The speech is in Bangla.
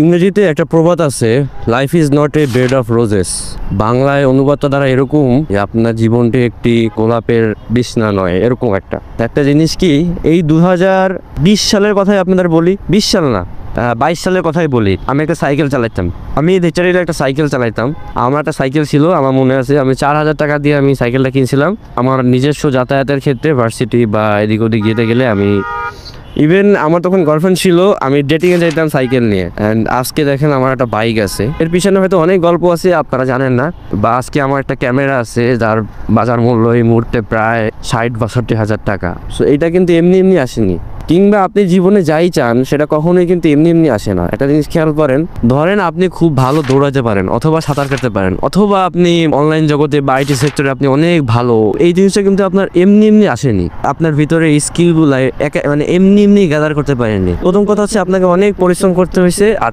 ইংরেজিতে একটা প্রবাদ আছে, life is not a bed of roses. বাংলায় অনুবাদটা দ্বারা এরকম যে আপনার জীবনটি একটি গোলাপের বিছনা নয়, এরকম একটা একটা জিনিস কি, এই 2020 সালের কথাই আপনাদের বলি, 20 সাল না 22 সালের কথাই বলি। আমি একটা সাইকেল চালাইতাম, আমি নেচারিতে একটা সাইকেল চালাইতাম। আমার একটা সাইকেল ছিল, আমার মনে আছে, আমি 4,000 টাকা দিয়ে আমি সাইকেলটা কিনছিলাম আমার নিজস্ব যাতায়াতের ক্ষেত্রে, ভার্সিটি বা এদিক ওদিক যেতে গেলে। আমি ইভেন আমার তখন গার্লফ্রেন্ড ছিল, আমি ডেটিংয়ে যাইতাম সাইকেল নিয়ে। অ্যান্ড আজকে দেখেন আমার একটা বাইক আছে, এর পিছনে হয়তো অনেক গল্প আছে আপনারা জানেন না। বা আজকে আমার একটা ক্যামেরা আছে যার বাজার মূল্য এই মুহূর্তে প্রায় 60-62 হাজার টাকা। সো এটা কিন্তু এমনি এমনি আসেনি। কিংবা আপনি জীবনে যাই চান সেটা কখনোই কিন্তু এমনি এমনি আসে না। একটা জিনিস খেয়াল করেন, ধরেন আপনি খুব ভালো দৌড়াতে পারেন, অথবা সাঁতার কাটতে পারেন, অথবা আপনি অনলাইন জগতে বা আইটি সেক্টরে আপনি অনেক ভালো, এই জিনিসটা কিন্তু আপনার এমনি এমনি আসেনি। আপনার ভিতরে এই স্কিলগুলো মানে এমনি এমনি গ্যাদার করতে পারেননি। প্রথম কথা হচ্ছে আপনাকে অনেক পরিশ্রম করতে হয়েছে, আর